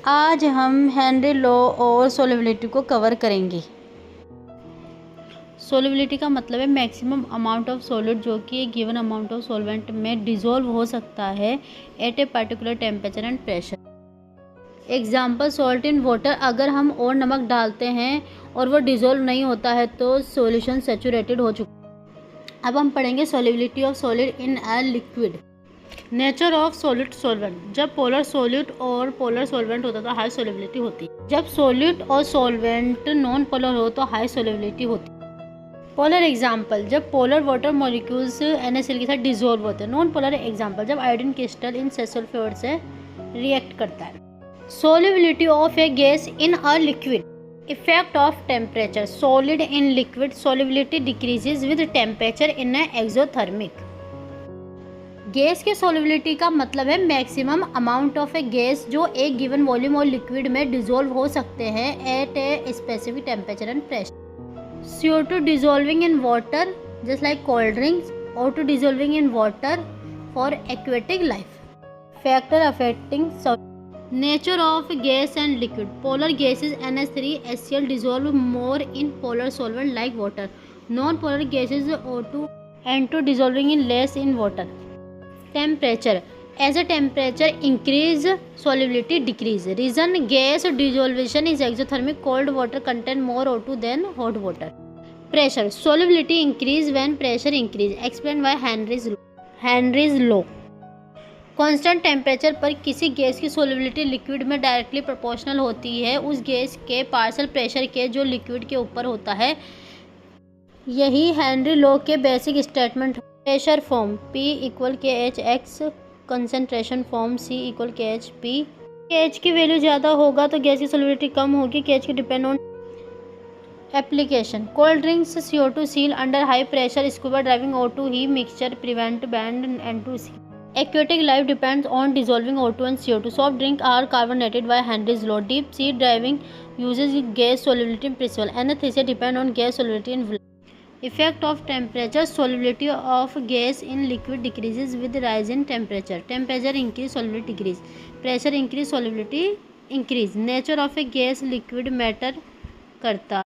आज हम Henry law और सोलिबिलिटी को कवर करेंगे। सोलिबिलिटी का मतलब है मैक्सिमम अमाउंट ऑफ सॉलिड जो कि एक गिवन अमाउंट ऑफ सॉल्वेंट में डिसॉल्व हो सकता है at a particular temperature and pressure. Example salt in water, अगर हम और नमक डालते हैं और वो डिसॉल्व नहीं होता है तो सॉल्यूशन सैचुरेटेड हो चुका है। अब हम पढ़ेंगे solubility of solid in a liquid. Nature of solid solvent, जब पोलर सॉल्यूट और पोलर सॉल्वेंट होता है तो हाई सोलिबिलिटी होती है। जब सॉल्यूट और सॉल्वेंट नॉन पोलर हो तो हाई सोलिबिलिटी होती है। पोलर एग्जाम्पल, जब पोलर वाटर मॉलिक्यूल्स NaCl के साथ डिसॉल्व होते हैं। नॉन पोलर एग्जाम्पल, जब आयोडीन क्रिस्टल इन सेसल्फ्योर से रिएक्ट करता है। Solubility of A gas in a liquid, effect of temperature. Solid in liquid solubility decreases with temperature in exothermic. Gas के solubility का मतलब है maximum amount of A gas जो एक गिवन वॉल्यूम और लिक्विड में डिसॉल्व हो सकते हैं eight a specific temperature and pressure. CO2 dissolving in water just like cold drinks, O2 dissolving in water for aquatic life. Factor affecting nature of gas and liquid. Polar gases NH3HCl dissolve more in polar solvent like water. Non-polar gases O2 N2 dissolving in less in water. Temperature, as a temperature increase solubility decrease. Reason, gas dissolution is exothermic. Cold water contain more O2 than hot water. Pressure, solubility increase when pressure increase. Explain why Henry's law. Constant temperature पर किसी gas की solubility liquid में directly proportional होती है उस gas के partial pressure के जो लिक्विड के ऊपर होता है। यही हेनरी लॉ के basic statement. Pressure form P = KH(x), concentration form C = KH(p). KH की वैल्यू ज़्यादा होगा तो गैस की सोलिबिलिटी कम होगी। KH की depend on application. Cold drinks CO2 seal under high pressure. Scuba driving O2 he mixture prevent band N2C। Aquatic life depends on dissolving O2 and CO2. Soft drinks are carbonated by Henry's law. Deep sea diving uses gas solubility in principle. Anesthesia depends on gas solubility in blood. Effect of temperature, solubility of gas in liquid decreases with rise in temperature. Temperature increase, solubility decrease. Pressure increase, solubility increase. Nature of a gas liquid matter करता